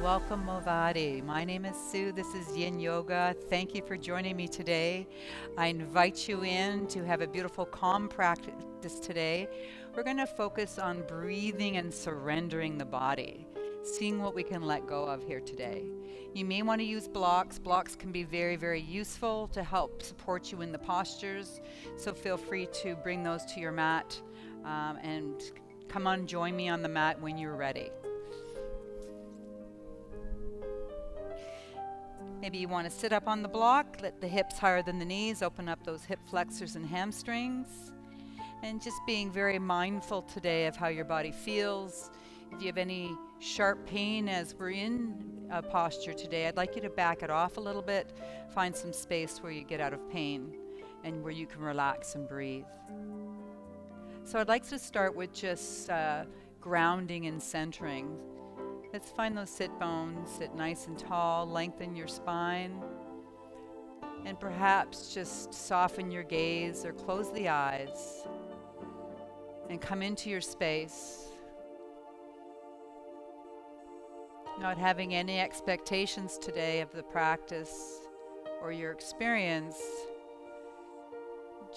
welcome MOVATI. My name is Sue. This is Yin Yoga. Thank you for joining me today. I invite you in to have a beautiful calm practice today. We're going to focus on breathing and surrendering the body, seeing what we can let go of here today. You may want to use blocks. Blocks can be very, very useful to help support you in the postures. So feel free to bring those to your mat and come on, join me on the mat when you're ready. Maybe you want to sit up on the block, let the hips higher than the knees, open up those hip flexors and hamstrings, and just being very mindful today of how your body feels. If you have any sharp pain as we're in a posture today, I'd like you to back it off a little bit, find some space where you get out of pain and where you can relax and breathe. So I'd like to start with just grounding and centering. Let's find those sit bones, sit nice and tall, lengthen your spine, and perhaps just soften your gaze or close the eyes and come into your space. Not having any expectations today of the practice or your experience,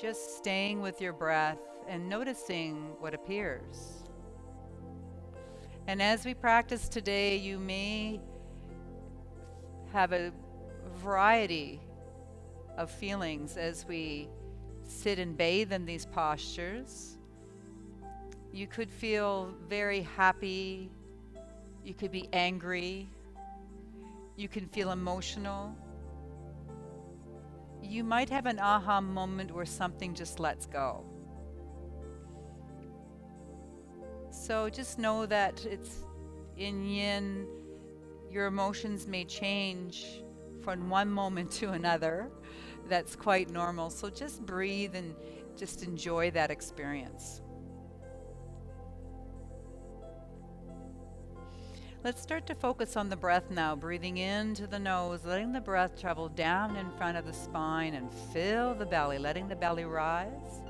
just staying with your breath and noticing what appears. And as we practice today, you may have a variety of feelings as we sit and bathe in these postures. You could feel very happy. You could be angry. You can feel emotional. You might have an aha moment where something just lets go. So just know that it's in yin, your emotions may change from one moment to another. That's quite normal. So just breathe and just enjoy that experience. Let's start to focus on the breath now, breathing into the nose, letting the breath travel down in front of the spine and fill the belly, letting the belly rise.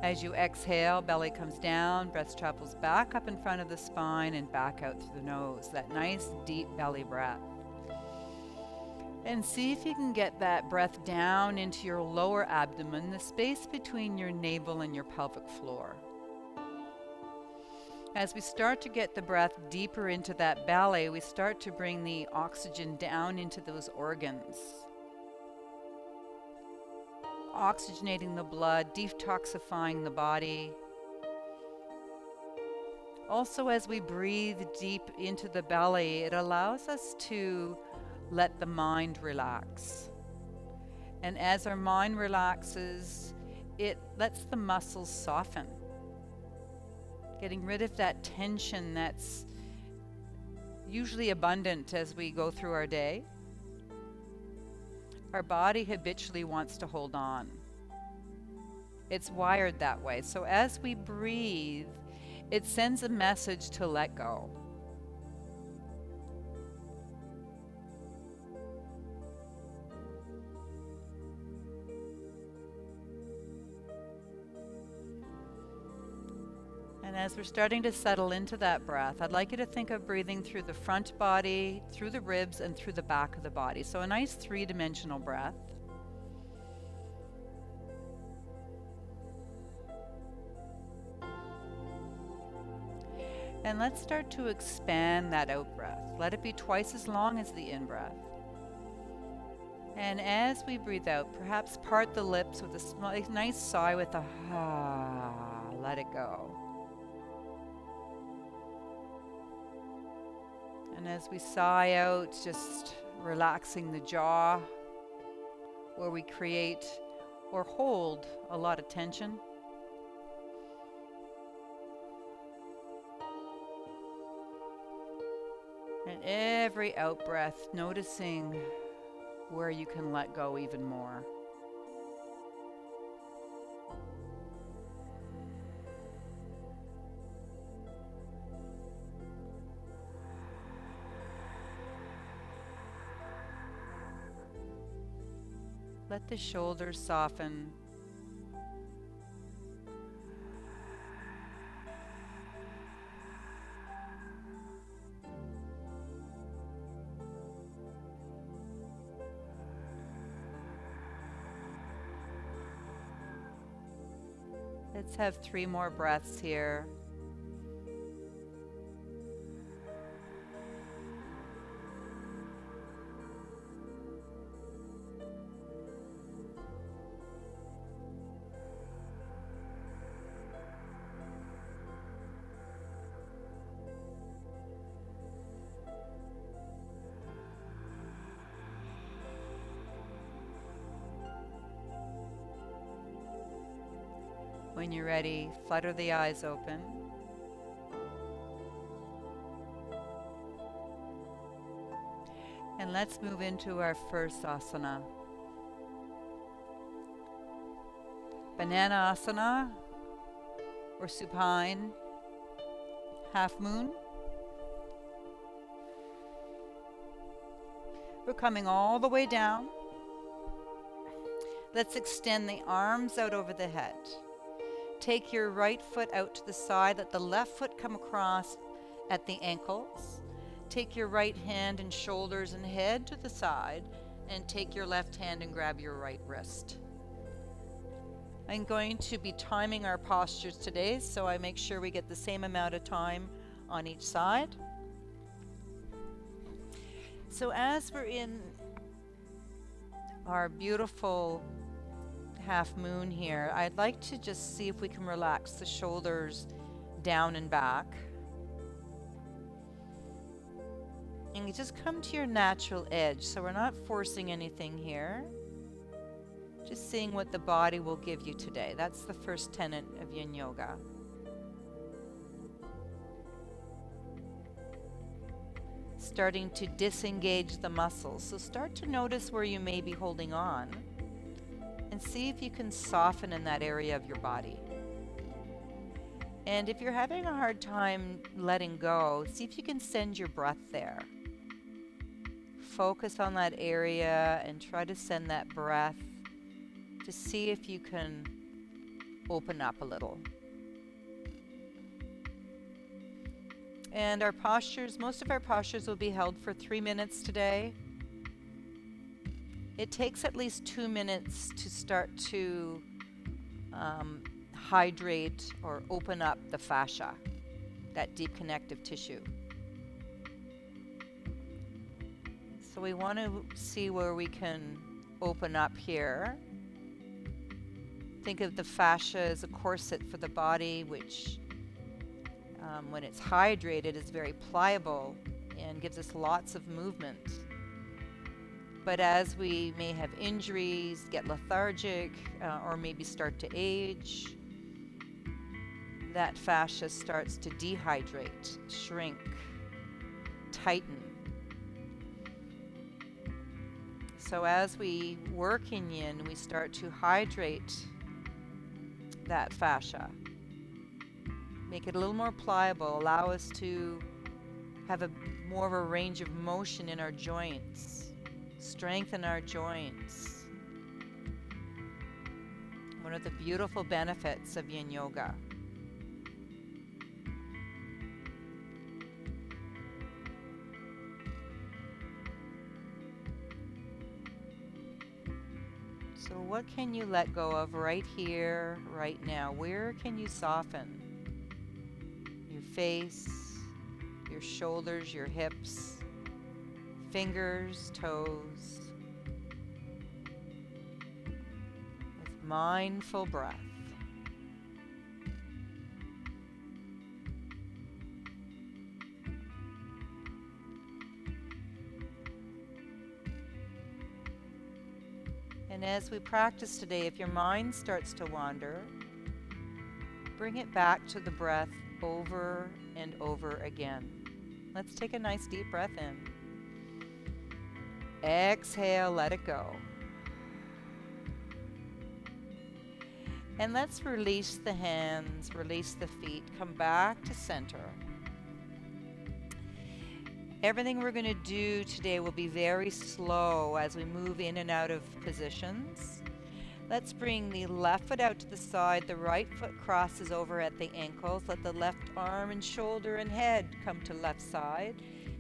As you exhale, belly comes down, breath travels back up in front of the spine and back out through the nose. That nice deep belly breath. And see if you can get that breath down into your lower abdomen, the space between your navel and your pelvic floor. As we start to get the breath deeper into that belly, we start to bring the oxygen down into those organs. Oxygenating the blood, detoxifying the body. Also, as we breathe deep into the belly, it allows us to let the mind relax. And as our mind relaxes, it lets the muscles soften, getting rid of that tension that's usually abundant as we go through our day. Our body habitually wants to hold on. It's wired that way. So as we breathe, it sends a message to let go. And as we're starting to settle into that breath, I'd like you to think of breathing through the front body, through the ribs, and through the back of the body. So a nice three-dimensional breath. And let's start to expand that out breath. Let it be twice as long as the in-breath. And as we breathe out, perhaps part the lips with a nice sigh with a ah, let it go. And as we sigh out, just relaxing the jaw, where we create or hold a lot of tension. And every out breath, noticing where you can let go even more. Let the shoulders soften. Let's have 3 more breaths here. When you're ready, flutter the eyes open. And let's move into our first asana. Banana asana, or supine, half moon. We're coming all the way down. Let's extend the arms out over the head. Take your right foot out to the side, let the left foot come across at the ankles. Take your right hand and shoulders and head to the side, and take your left hand and grab your right wrist. I'm going to be timing our postures today, so I make sure we get the same amount of time on each side. So as we're in our beautiful half moon here, I'd like to just see if we can relax the shoulders down and back. And you just come to your natural edge, so we're not forcing anything here. Just seeing what the body will give you today. That's the first tenet of Yin Yoga. Starting to disengage the muscles. So start to notice where you may be holding on and see if you can soften in that area of your body. And if you're having a hard time letting go, see if you can send your breath there. Focus on that area and try to send that breath to see if you can open up a little. And our postures, most of our postures will be held for 3 minutes today. It takes at least 2 minutes to start to hydrate or open up the fascia, that deep connective tissue. So we want to see where we can open up here. Think of the fascia as a corset for the body, which when it's hydrated is very pliable and gives us lots of movement. But as we may have injuries, get lethargic, or maybe start to age, that fascia starts to dehydrate, shrink, tighten. So as we work in Yin, we start to hydrate that fascia. Make it a little more pliable, allow us to have more of a range of motion in our joints. Strengthen our joints. One of the beautiful benefits of Yin Yoga. So what can you let go of right here, right now? Where can you soften? Your face, your shoulders, your hips, fingers, toes, with mindful breath. And as we practice today, if your mind starts to wander, bring it back to the breath over and over again. Let's take a nice deep breath in. Exhale, let it go. And let's release the hands, release the feet, come back to center. Everything we're going to do today will be very slow as we move in and out of positions. Let's bring the left foot out to the side, the right foot crosses over at the ankles. Let the left arm and shoulder and head come to left side.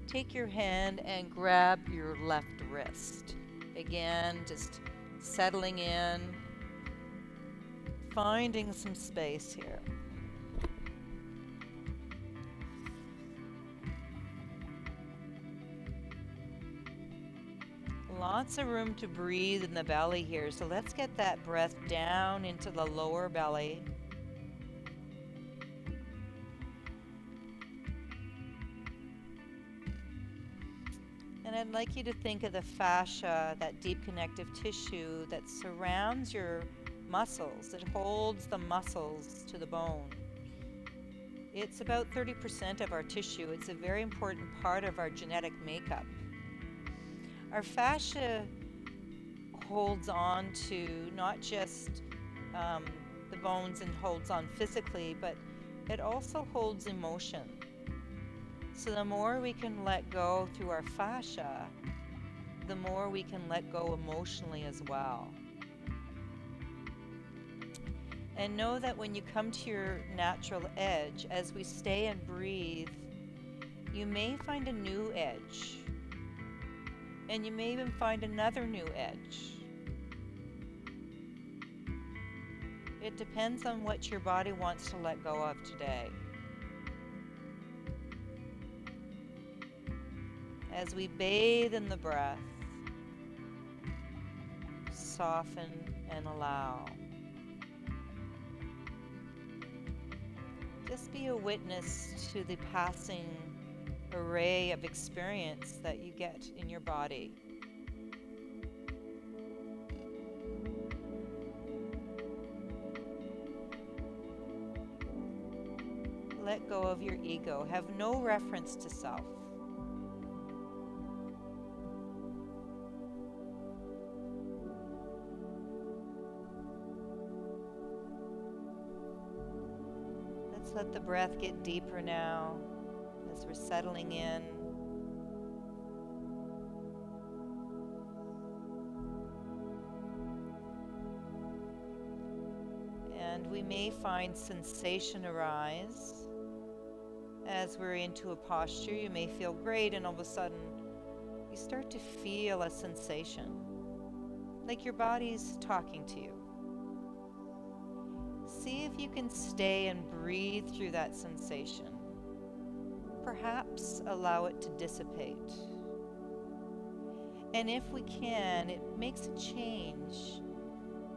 Take your hand and grab your left wrist. Again, just settling in, finding some space here. Lots of room to breathe in the belly here, so let's get that breath down into the lower belly. And I'd like you to think of the fascia, that deep connective tissue that surrounds your muscles. It holds the muscles to the bone. It's about 30% of our tissue. It's a very important part of our genetic makeup. Our fascia holds on to not just the bones and holds on physically, but it also holds emotion. So the more we can let go through our fascia, the more we can let go emotionally as well. And know that when you come to your natural edge, as we stay and breathe, you may find a new edge. And you may even find another new edge. It depends on what your body wants to let go of today. As we bathe in the breath, soften and allow. Just be a witness to the passing array of experience that you get in your body. Let go of your ego. Have no reference to self. Let's let the breath get deeper now as we're settling in. And we may find sensation arise. As we're into a posture, you may feel great, and all of a sudden you start to feel a sensation, like your body's talking to you. See if you can stay and breathe through that sensation. Perhaps allow it to dissipate. And if we can, it makes a change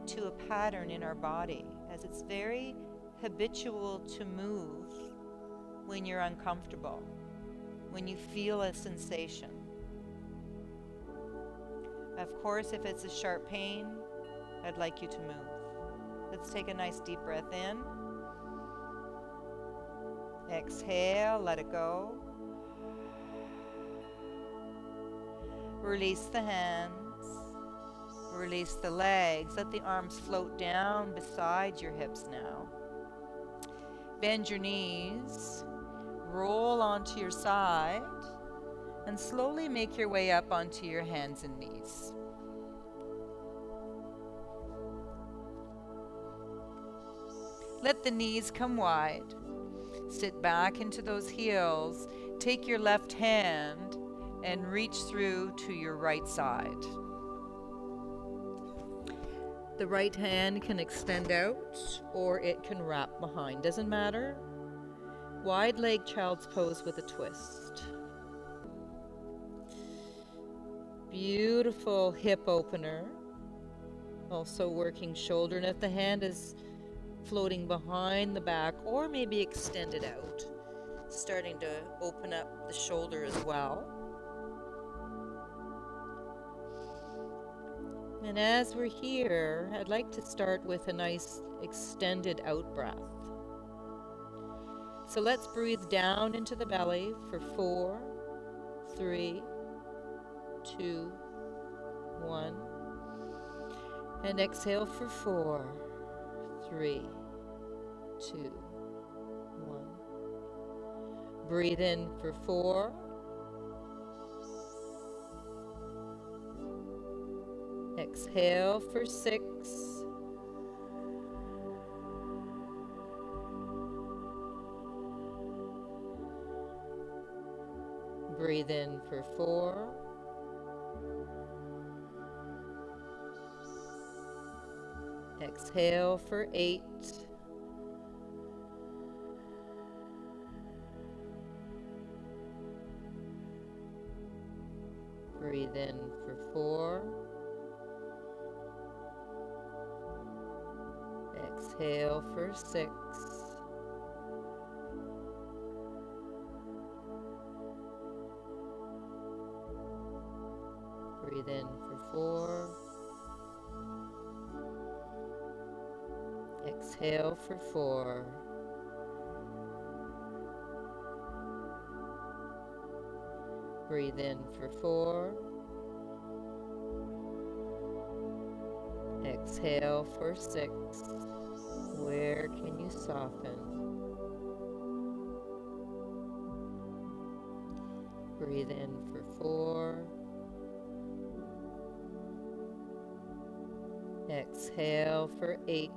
to a pattern in our body, as it's very habitual to move when you're uncomfortable, when you feel a sensation. Of course, if it's a sharp pain, I'd like you to move. Let's take a nice deep breath in. Exhale, let it go. Release the hands. Release the legs. Let the arms float down beside your hips now. Bend your knees. Roll onto your side. And slowly make your way up onto your hands and knees. Let the knees come wide. Sit back into those heels. Take your left hand and reach through to your right side. The right hand can extend out or it can wrap behind. Doesn't matter. Wide leg child's pose with a twist. Beautiful hip opener. Also working shoulder. And if the hand is floating behind the back or maybe extended out, starting to open up the shoulder as well. And as we're here, I'd like to start with a nice extended out breath. So let's breathe down into the belly for 4, 3, 2, 1. And exhale for 4, 3, 2, 1. Breathe in for 4. Exhale for 6. Breathe in for 4. Exhale for 8. Breathe in for 4. Exhale for 6. Breathe in for 4. Exhale for 4. Breathe in for 4. Exhale for 6. Where can you soften? Breathe in for 4. Exhale for 8.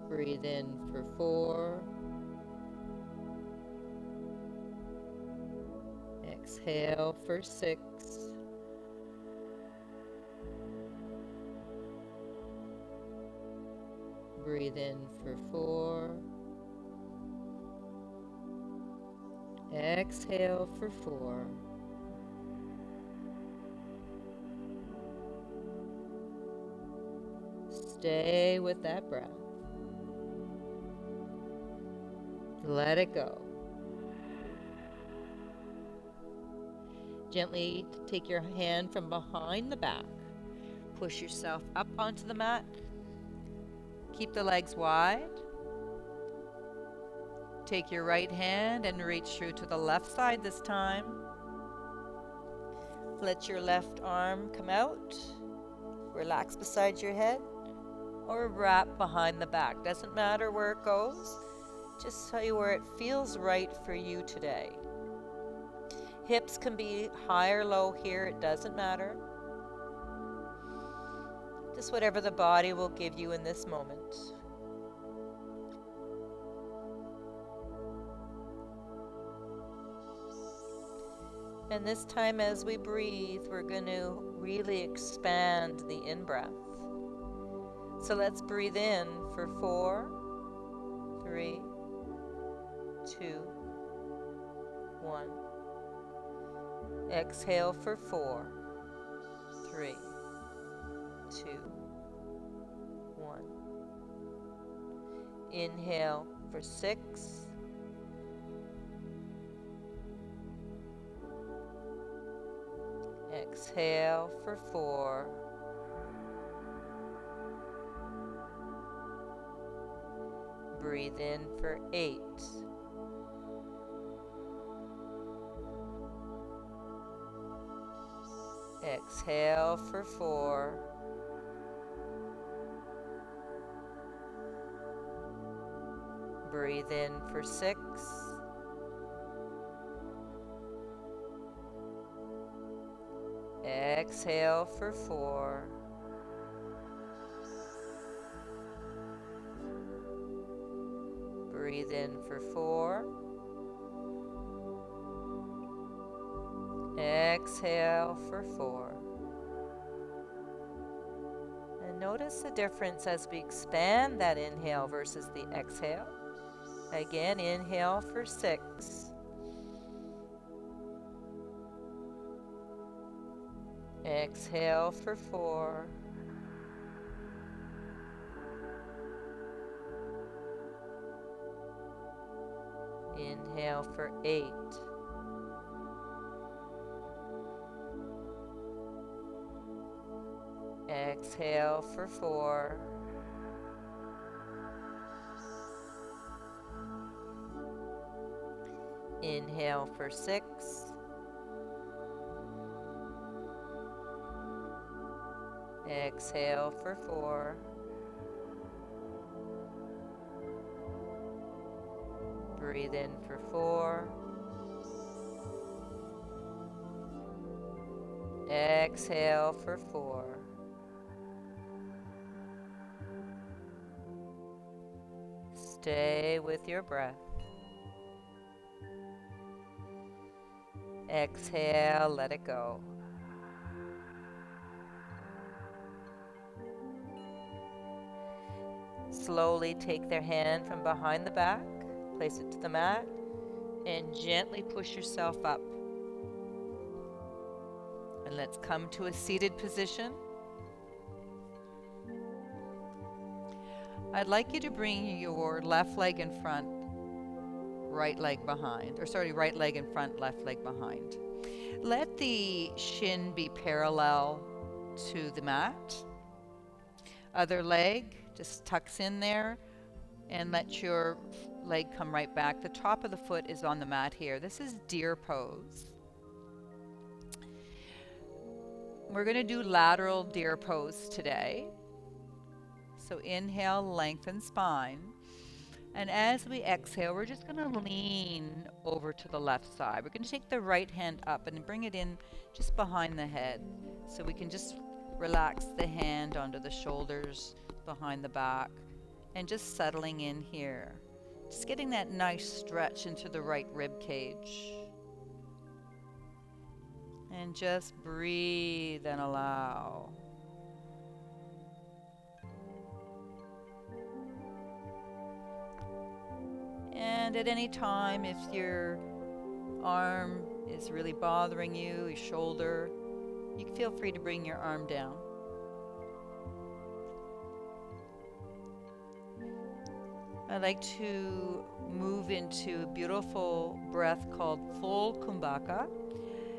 Breathe in for 4. Exhale for 6. Breathe in for 4. Exhale for 4. Stay with that breath. Let it go. Gently take your hand from behind the back. Push yourself up onto the mat. Keep the legs wide. Take your right hand and reach through to the left side this time. Let your left arm come out. Relax beside your head or wrap behind the back. Doesn't matter where it goes. Just tell you where it feels right for you today. Hips can be high or low here. It doesn't matter. Just whatever the body will give you in this moment. And this time as we breathe, we're going to really expand the in-breath. So let's breathe in for 4, 3, 2, 1. Exhale for 4, 3, 2, 1. Inhale for 6. Exhale for 4. Breathe in for 8. Exhale for 4. Breathe in for 6. Exhale for 4. Breathe in for 4. Exhale for 4. And notice the difference as we expand that inhale versus the exhale. Again, inhale for 6. Exhale for 4. Inhale for 8. Exhale for 4. Inhale for 6. Exhale for 4. Breathe in for 4. Exhale for 4. Stay with your breath. Exhale, let it go. Slowly take their hand from behind the back, place it to the mat, and gently push yourself up. And let's come to a seated position. I'd like you to bring your left leg in front, right leg behind, right leg in front, left leg behind. Let the shin be parallel to the mat. Other leg just tucks in there, and let your leg come right back. The top of the foot is on the mat here. This is deer pose. We're going to do lateral deer pose today. So inhale, lengthen spine. And as we exhale, we're just going to lean over to the left side. We're going to take the right hand up and bring it in just behind the head. So we can just relax the hand onto the shoulders, behind the back, and just settling in here. Just getting that nice stretch into the right rib cage. And just breathe and allow. And at any time, if your arm is really bothering you, your shoulder, you can feel free to bring your arm down. I like to move into a beautiful breath called full kumbhaka.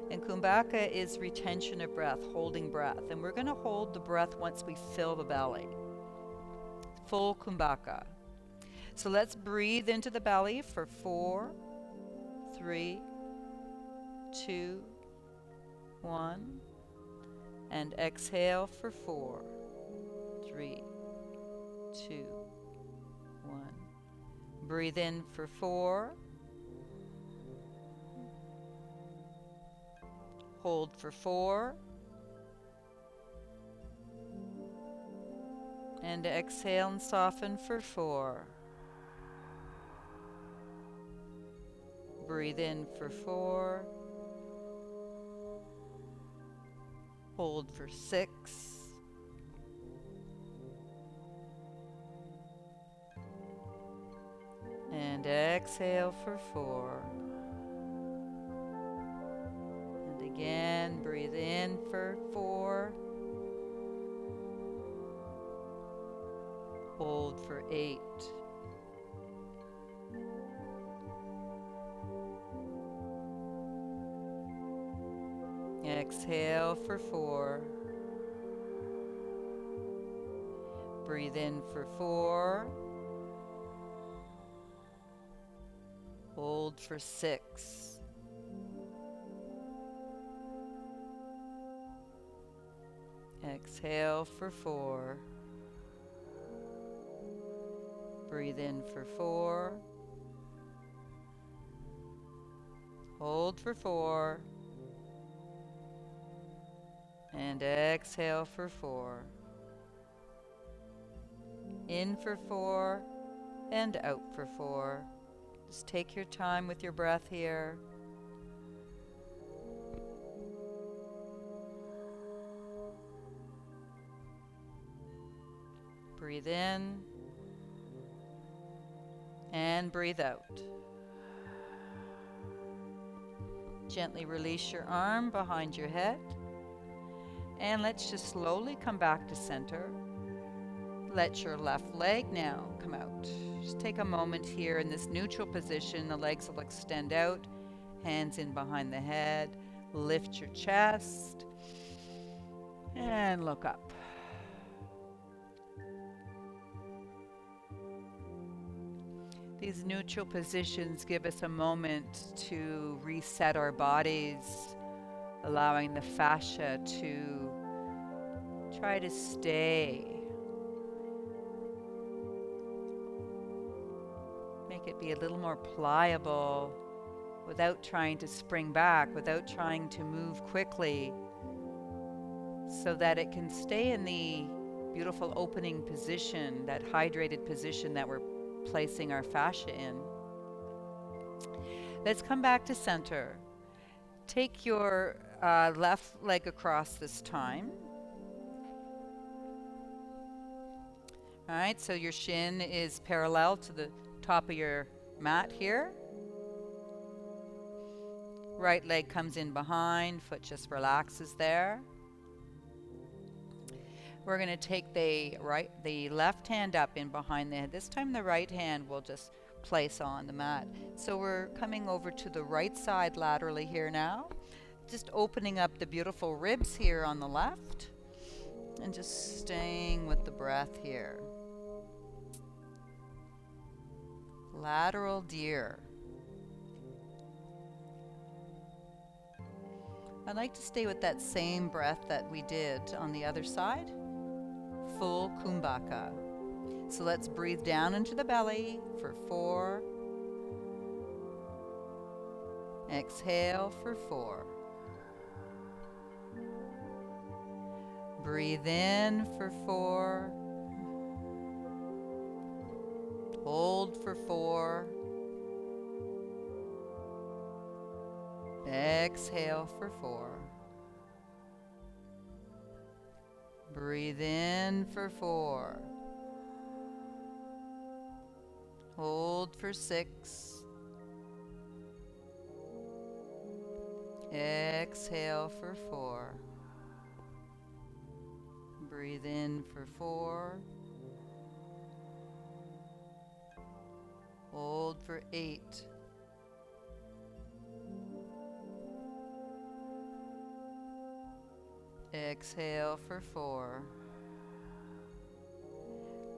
And kumbhaka is retention of breath, holding breath. And we're going to hold the breath once we fill the belly. Full kumbhaka. So let's breathe into the belly for 4, 3, 2, 1. And exhale for 4, 3, 2, 1. Breathe in for 4. Hold for 4. And exhale and soften for 4. Breathe in for 4. Hold for 6. And exhale for 4. And again, breathe in for 4. Hold for 8. Exhale for 4. Breathe in for 4. Hold for 6. Exhale for 4. Breathe in for 4. Hold for 4. And exhale for 4. In for 4 and out for 4. Just take your time with your breath here. Breathe in and breathe out. Gently release your arm behind your head. And let's just slowly come back to center. Let your left leg now come out. Just take a moment here in this neutral position. The legs will extend out, hands in behind the head. Lift your chest and look up. These neutral positions give us a moment to reset our bodies, allowing the fascia to try to stay. Make it be a little more pliable without trying to spring back, without trying to move quickly, so that it can stay in the beautiful opening position, that hydrated position that we're placing our fascia in. Let's come back to center. Take your left leg across this time. All right, so your shin is parallel to the top of your mat here. Right leg comes in behind, foot just relaxes there. We're going to take the left hand up in behind the head. This time the right hand will just place on the mat. So we're coming over to the right side laterally here now. Just opening up the beautiful ribs here on the left. And just staying with the breath here. Lateral deer. I'd like to stay with that same breath that we did on the other side. Full kumbhaka. So let's breathe down into the belly for 4. Exhale for 4. Breathe in for 4. Hold for 4. Exhale for 4. Breathe in for 4. Hold for 6. Exhale for 4. Breathe in for 4. Hold for 8. Exhale for 4.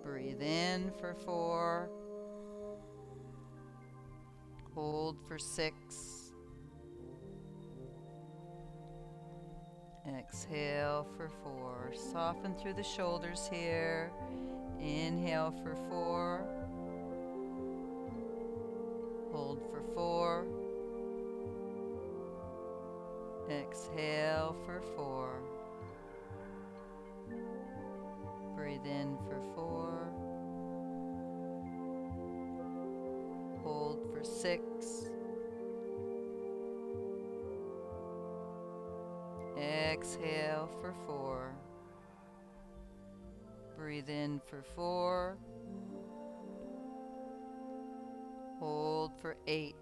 Breathe in for 4. Hold for 6. Exhale for 4. Soften through the shoulders here. Inhale for 4. Hold for 4. Exhale for 4. Breathe in for 4. Hold for 6. Exhale for 4. Breathe in for 4. Hold for 8.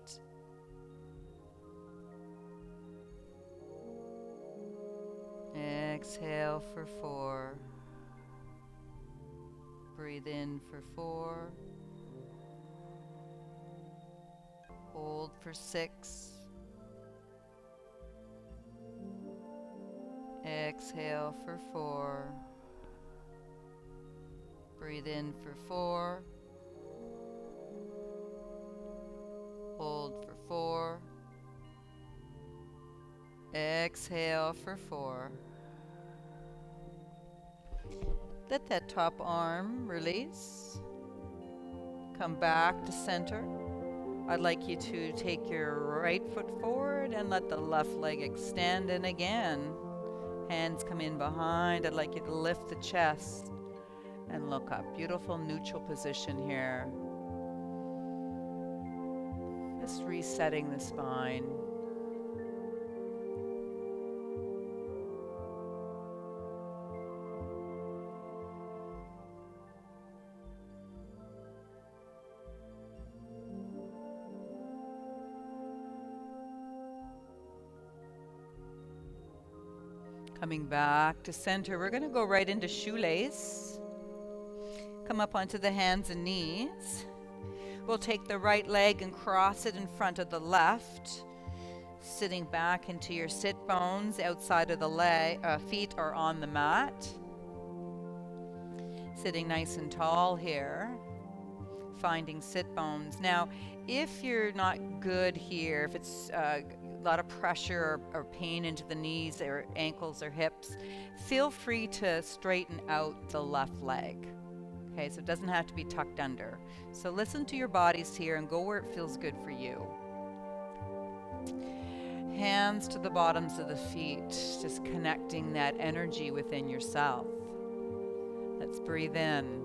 Exhale for 4. Breathe in for 4. Hold for 6. Exhale for 4. Breathe in for 4. Hold for 4. Exhale for 4. Let that top arm release. Come back to center. I'd like you to take your right foot forward and let the left leg extend. And again, hands come in behind. I'd like you to lift the chest and look up. Beautiful neutral position here. Just resetting the spine. Coming back to center, we're going to go right into shoelace. Come up onto the hands and knees. We'll take the right leg and cross it in front of the left, sitting back into your sit bones. Outside of the feet are on the mat. Sitting nice and tall here, finding sit bones. Now, if you're not good here, if it's a lot of pressure or pain into the knees or ankles or hips, feel free to straighten out the left leg. Okay, so it doesn't have to be tucked under. So listen to your bodies here and go where it feels good for you. Hands to the bottoms of the feet, just connecting that energy within yourself. Let's breathe in.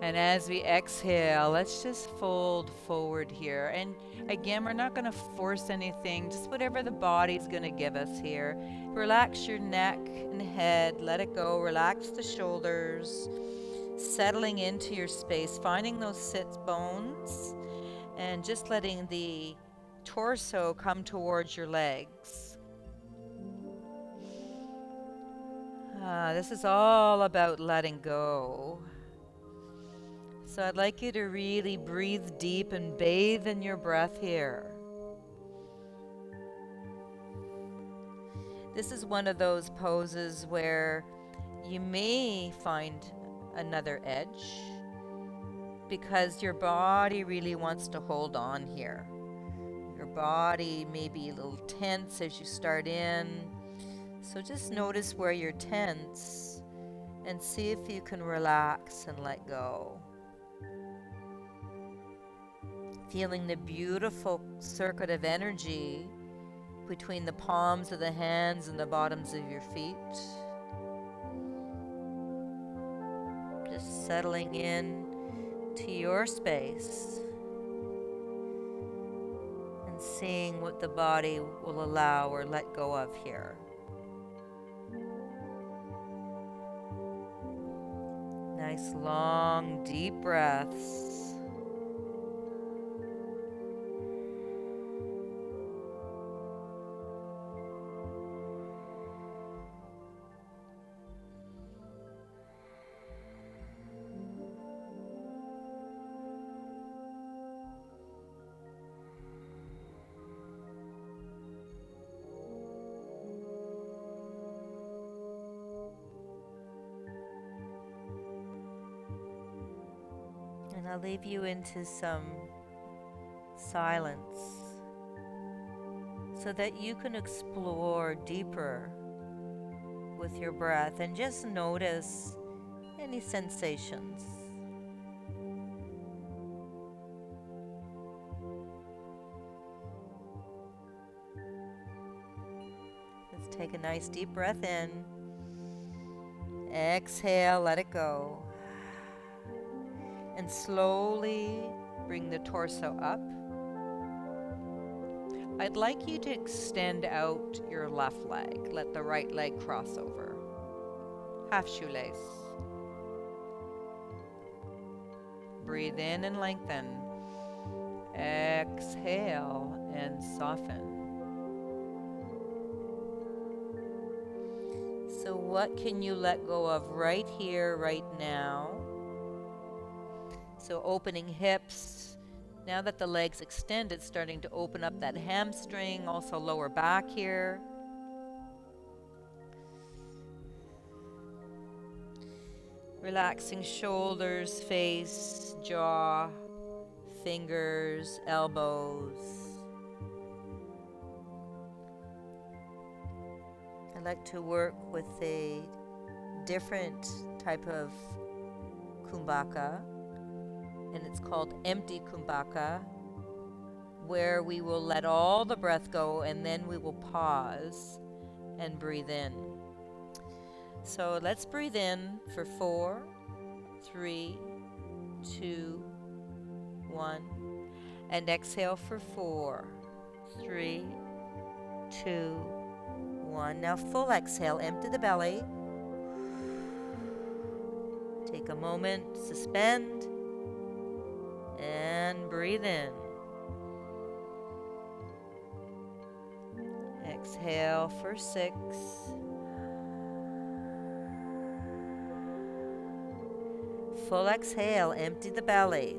And as we exhale, let's just fold forward here. And again, we're not going to force anything, just whatever the body's going to give us here. Relax your neck and head, let it go. Relax the shoulders, settling into your space, finding those sit bones, and just letting the torso come towards your legs. This is all about letting go. So I'd like you to really breathe deep and bathe in your breath here. This is one of those poses where you may find another edge because your body really wants to hold on here. Your body may be a little tense as you start in. So just notice where you're tense and see if you can relax and let go. Feeling the beautiful circuit of energy between the palms of the hands and the bottoms of your feet. Just settling in to your space and seeing what the body will allow or let go of here. Nice long deep breaths. And I'll leave you into some silence so that you can explore deeper with your breath and just notice any sensations. Let's take a nice deep breath in. Exhale, let it go. And slowly bring the torso up. I'd like you to extend out your left leg. Let the right leg cross over. Half shoelace. Breathe in and lengthen. Exhale and soften. So what can you let go of right here, right now? So opening hips. Now that the legs extend, it's starting to open up that hamstring, also lower back here. Relaxing shoulders, face, jaw, fingers, elbows. I like to work with a different type of kumbhaka, and it's called empty kumbhaka, where we will let all the breath go and then we will pause and breathe in. So let's breathe in for 4, 3, 2, 1, and exhale for 4, 3, 2, 1. Now full exhale, empty the belly. Take a moment, suspend, and breathe in. Exhale for 6. Full exhale, empty the belly.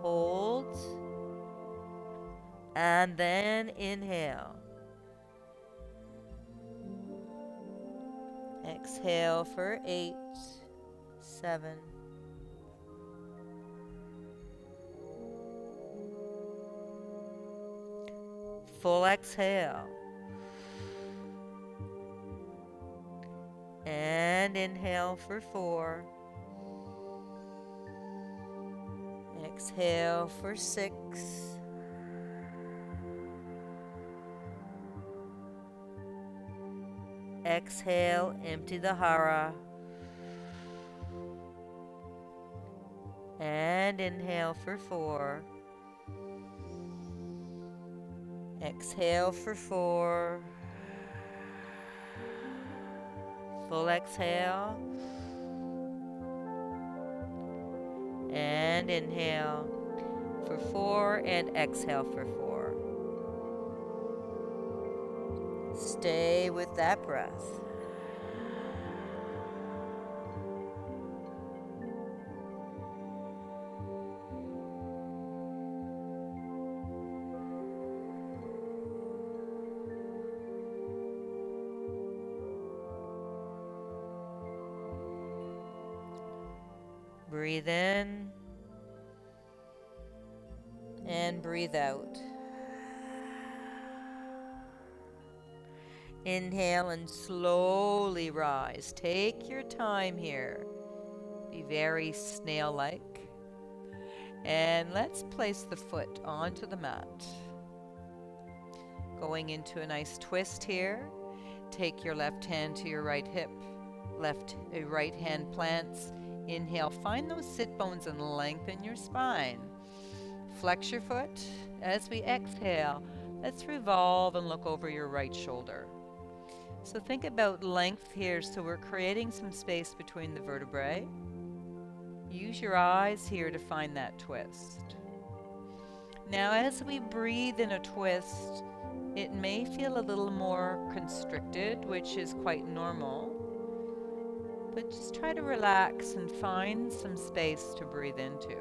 Hold. And then inhale. Exhale for 8, 7, full exhale. And inhale for 4. Exhale for 6. Exhale, empty the hara. And inhale for 4. Exhale for 4. Full exhale. And inhale for 4 and exhale for 4. Stay with that breath. Breathe in and breathe out. Inhale and slowly rise. Take your time here. Be very snail-like. And let's place the foot onto the mat. Going into a nice twist here. Take your left hand to your right hip. Right hand plants. Inhale, find those sit bones and lengthen your spine. Flex your foot. As we exhale, let's revolve and look over your right shoulder. So think about length here, so we're creating some space between the vertebrae. Use your eyes here to find that twist. Now as we breathe in a twist, it may feel a little more constricted, which is quite normal. But just try to relax and find some space to breathe into.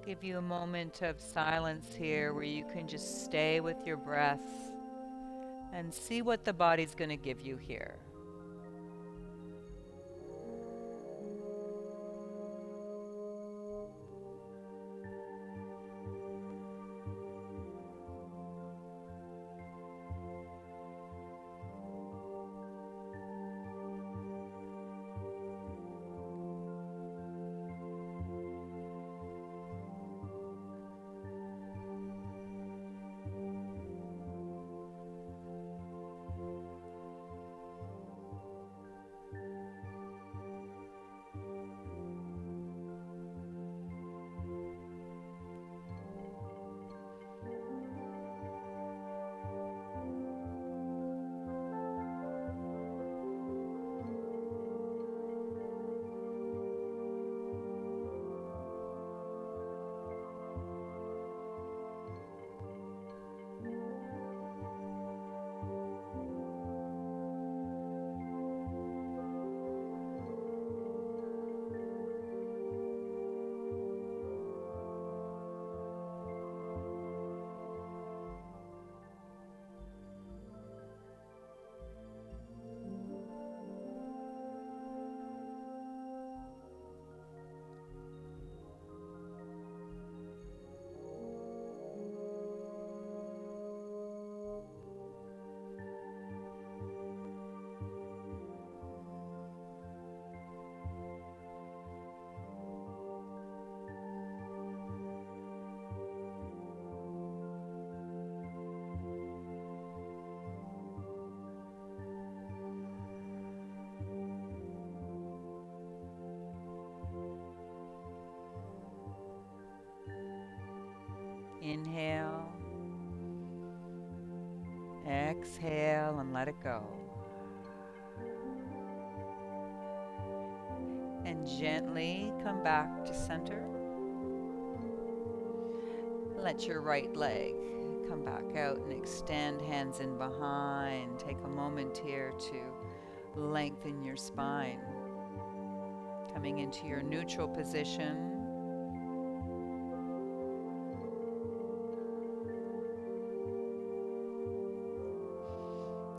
Give you a moment of silence here where you can just stay with your breath and see what the body's going to give you here. Inhale, exhale, and let it go. And gently come back to center. Let your right leg come back out and extend, hands in behind. Take a moment here to lengthen your spine. Coming into your neutral position.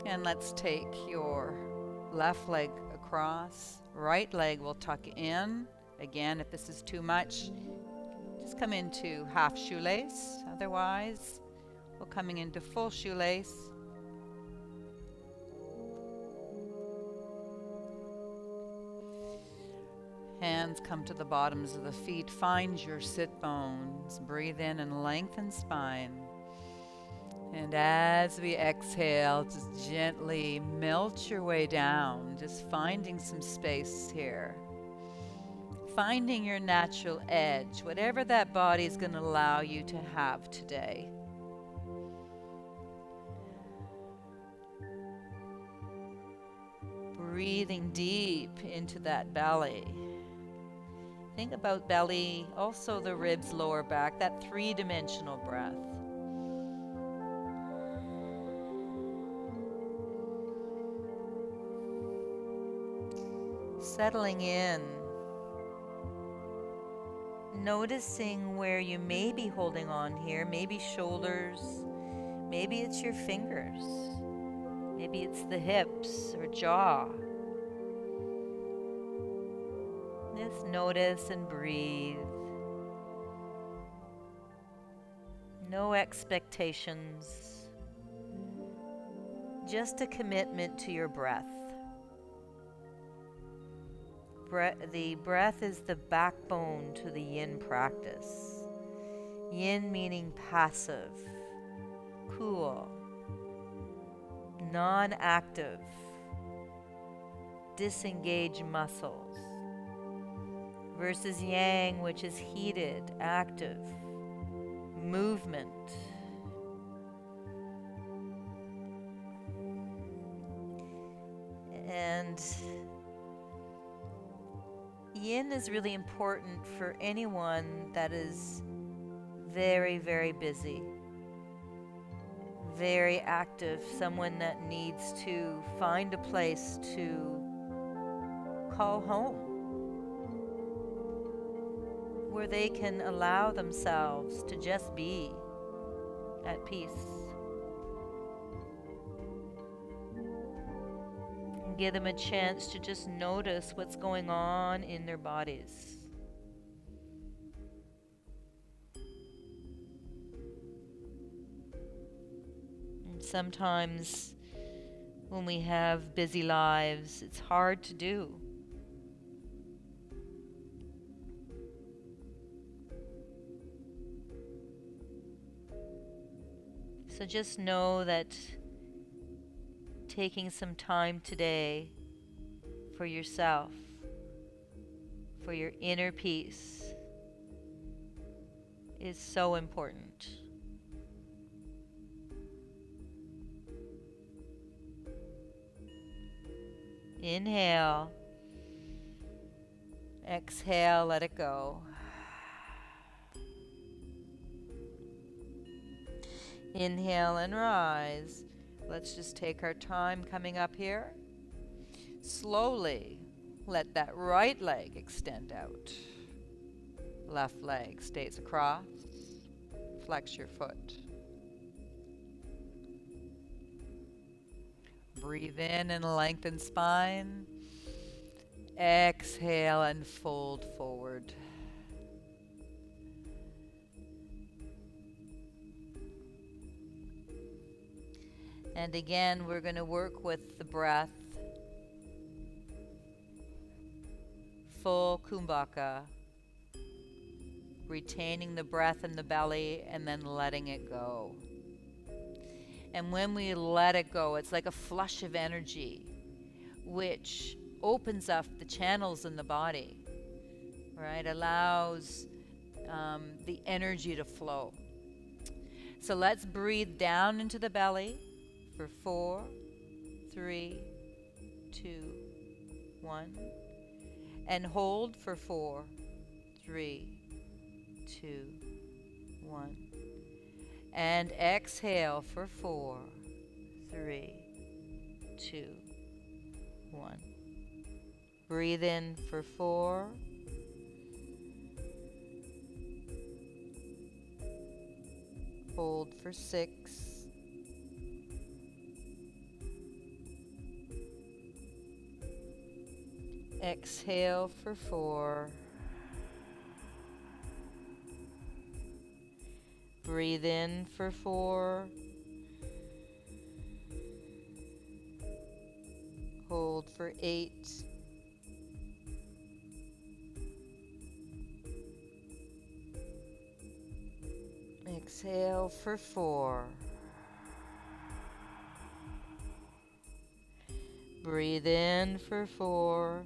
And let's take your left leg across. Right leg will tuck in. Again, if this is too much, just come into half shoelace. Otherwise, we're coming into full shoelace. Hands come to the bottoms of the feet. Find your sit bones. Breathe in and lengthen spine. And as we exhale, just gently melt your way down, just finding some space here. Finding your natural edge, whatever that body is going to allow you to have today. Breathing deep into that belly. Think about belly, also the ribs, lower back, that three-dimensional breath. Settling in. Noticing where you may be holding on here, maybe shoulders, maybe it's your fingers, maybe it's the hips or jaw. Just notice and breathe. No expectations, just a commitment to your breath. The breath is the backbone to the yin practice. Yin meaning passive, cool, non-active, disengaged muscles, versus yang, which is heated, active, movement. And yin is really important for anyone that is very, very busy, very active, someone that needs to find a place to call home, where they can allow themselves to just be at peace. And give them a chance to just notice what's going on in their bodies. And sometimes when we have busy lives, it's hard to do. So just know that taking some time today for yourself, for your inner peace, is so important. Inhale, exhale, let it go. Inhale and rise. Let's just take our time coming up here. Slowly let that right leg extend out. Left leg stays across. Flex your foot. Breathe in and lengthen spine. Exhale and fold forward. And again, we're going to work with the breath. Full kumbhaka. Retaining the breath in the belly and then letting it go. And when we let it go, it's like a flush of energy, which opens up the channels in the body, right? Allows the energy to flow. So let's breathe down into the belly. For 4, 3, 2, 1. And hold for 4, 3, 2, 1. And exhale for 4, 3, 2, 1. Breathe in for 4. Hold for 6. Exhale for 4. Breathe in for 4. Hold for 8. Exhale for 4. Breathe in for 4.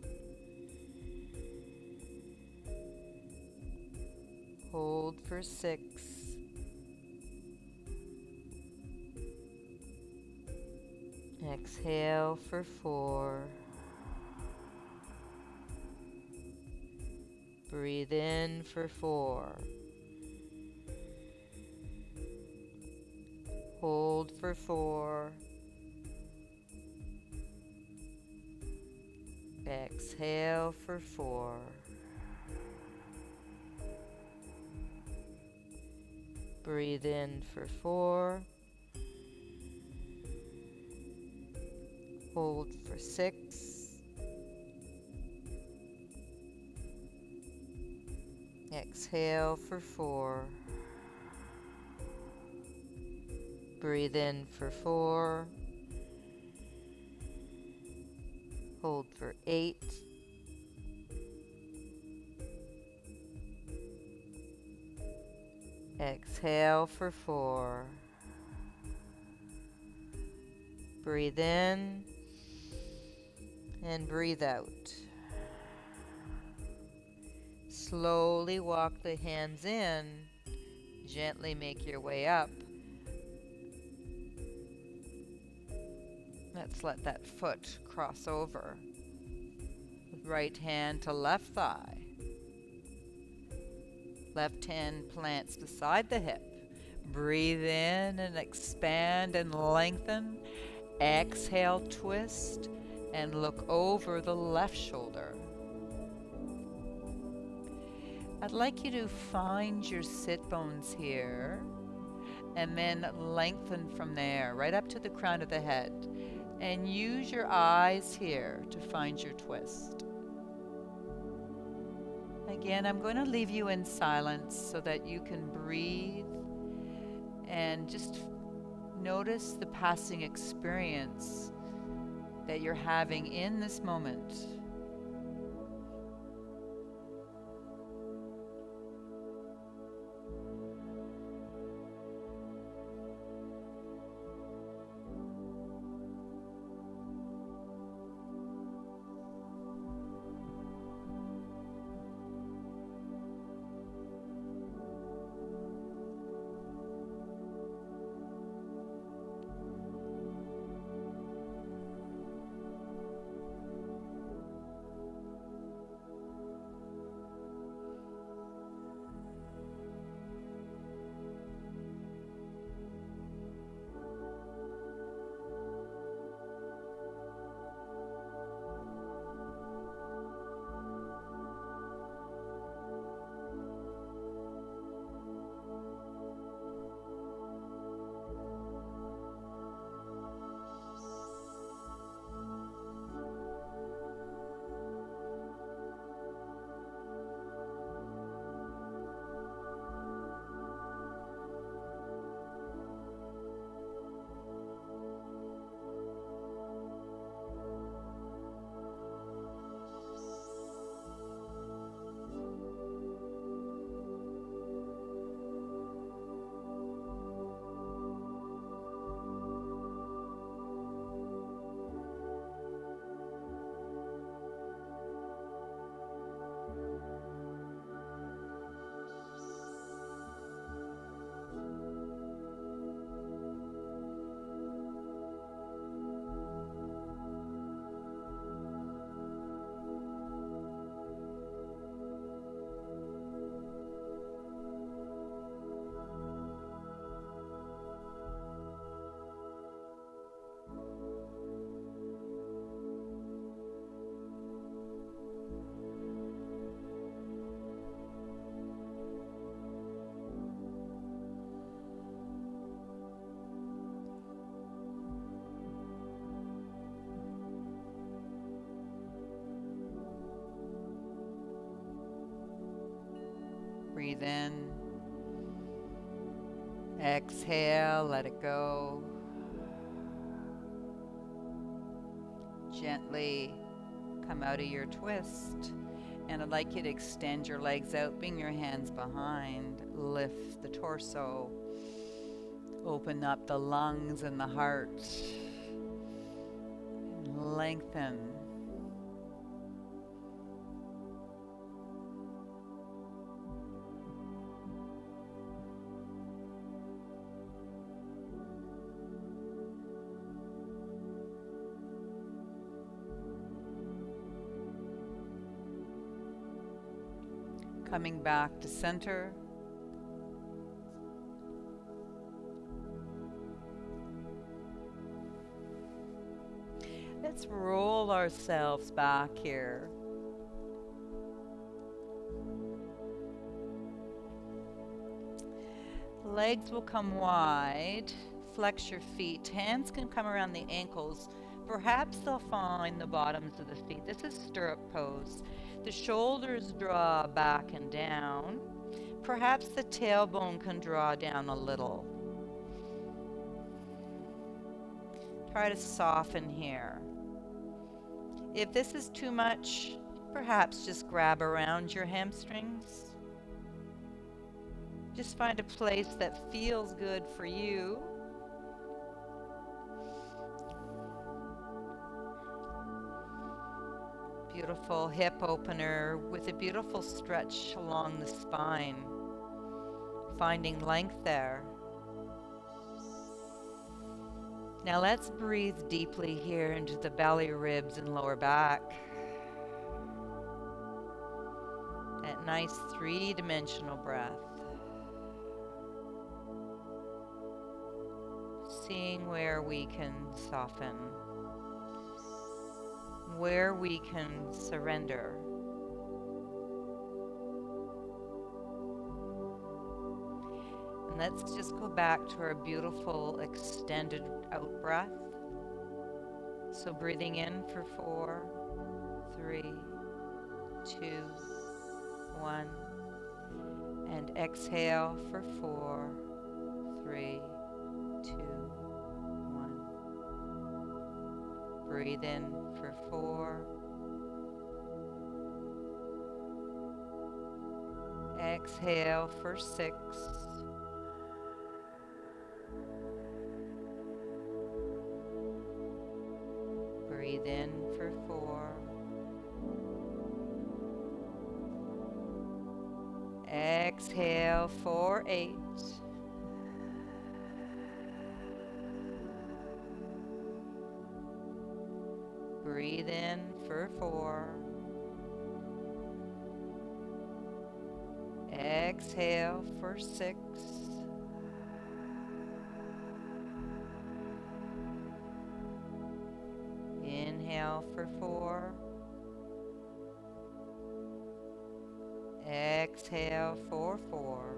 Hold for 6. Exhale for 4. Breathe in for 4. Hold for 4. Exhale for 4. Breathe in for 4. Hold for 6. Exhale for 4. Breathe in for 4. Hold for 8. Exhale for 4. Breathe in and breathe out. Slowly walk the hands in. Gently make your way up. Let's let that foot cross over. Right hand to left thigh. Left hand plants beside the hip. Breathe in and expand and lengthen. Exhale, twist, and look over the left shoulder. I'd like you to find your sit bones here and then lengthen from there right up to the crown of the head. And use your eyes here to find your twist. Again, I'm going to leave you in silence so that you can breathe and just notice the passing experience that you're having in this moment. Breathe in. Exhale, let it go. Gently come out of your twist. And I'd like you to extend your legs out, bring your hands behind, lift the torso. Open up the lungs and the heart. And lengthen. Coming back to center. Let's roll ourselves back here. Legs will come wide. Flex your feet. Hands can come around the ankles. Perhaps they'll find the bottoms of the feet. This is stirrup pose. The shoulders draw back and down. Perhaps the tailbone can draw down a little. Try to soften here. If this is too much, perhaps just grab around your hamstrings. Just find a place that feels good for you. Beautiful hip opener with a beautiful stretch along the spine. Finding length there. Now let's breathe deeply here into the belly, ribs, and lower back. That nice three-dimensional breath. Seeing where we can soften, where we can surrender. And let's just go back to our beautiful extended out breath. So breathing in for 4, 3, 2, 1. And exhale for 4, 3, 2, 1. Breathe in for 4. Exhale for 6. Breathe in for 4. Exhale for 8. Breathe in for 4. Exhale for 6. Inhale for 4. Exhale for 4.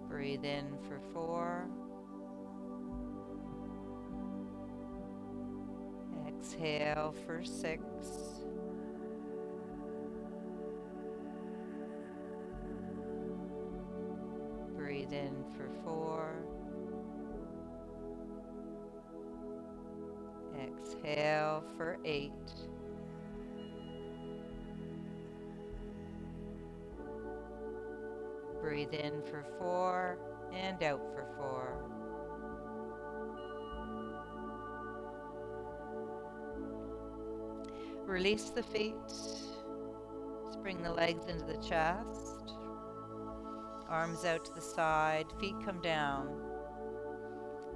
Breathe in for 4. Exhale for 6. Breathe in for 4. Exhale for 8. Breathe in for 4 and out for 4. Release the feet. Just bring the legs into the chest. Arms out to the side. Feet come down.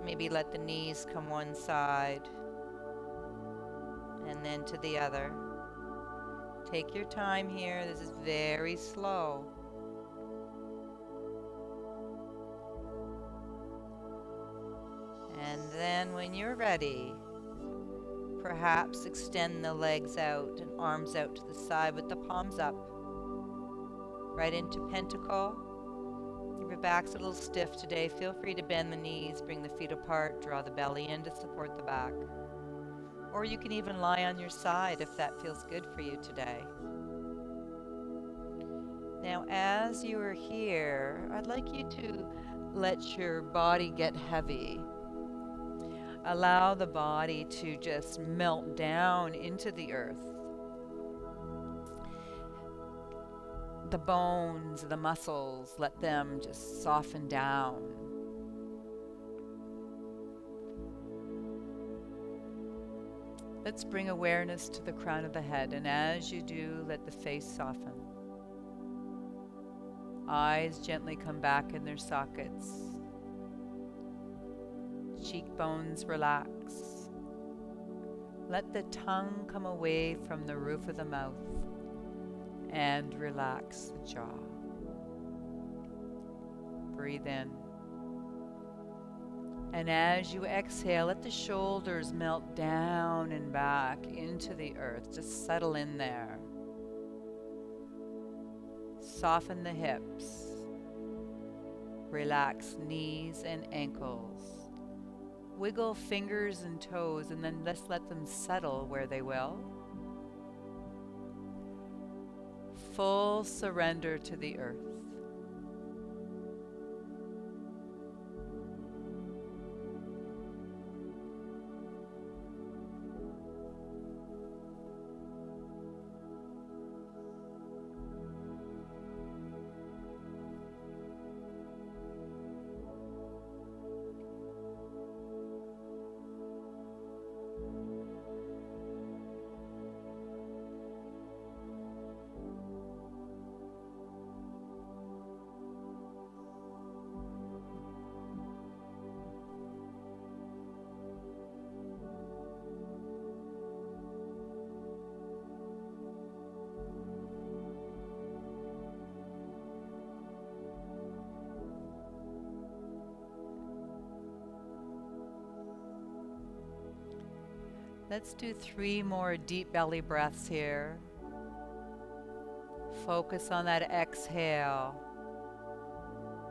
Maybe let the knees come one side and then to the other. Take your time here. This is very slow. And then when you're ready, perhaps extend the legs out and arms out to the side with the palms up. Right into pentacle. If your back's a little stiff today, feel free to bend the knees, bring the feet apart, draw the belly in to support the back. Or you can even lie on your side if that feels good for you today. Now, as you are here, I'd like you to let your body get heavy. Allow the body to just melt down into the earth. the bones, the muscles, let them just soften down. Let's bring awareness to the crown of the head, and as you do, let the face soften. Eyes gently come back in their sockets. Cheekbones relax. Let the tongue come away from the roof of the mouth and relax the jaw. Breathe in. And as you exhale, let the shoulders melt down and back into the earth. Just settle in there. Soften the hips. Relax knees and ankles. Wiggle fingers and toes, and then just let them settle where they will. Full surrender to the earth. Let's do 3 more deep belly breaths here. Focus on that exhale.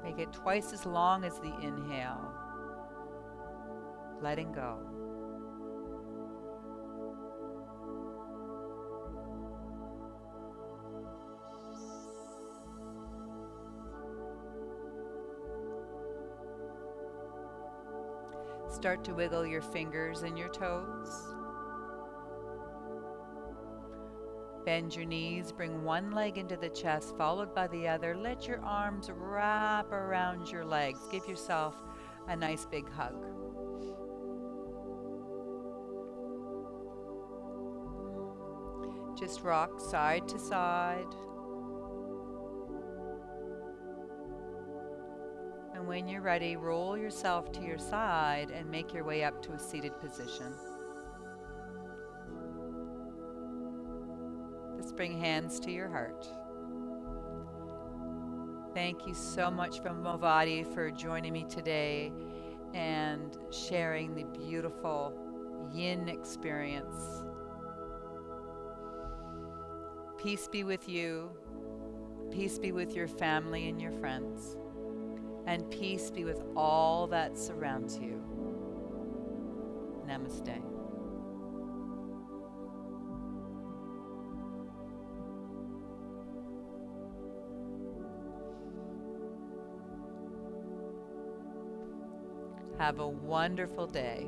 Make it twice as long as the inhale. Letting go. Start to wiggle your fingers and your toes. Bend your knees, bring one leg into the chest, followed by the other. Let your arms wrap around your legs. Give yourself a nice big hug. Just rock side to side. And when you're ready, roll yourself to your side and make your way up to a seated position. Let's bring hands to your heart. Thank you so much from MOVATI for joining me today and sharing the beautiful yin experience. Peace be with you. Peace be with your family and your friends. And peace be with all that surrounds you. Namaste. Have a wonderful day.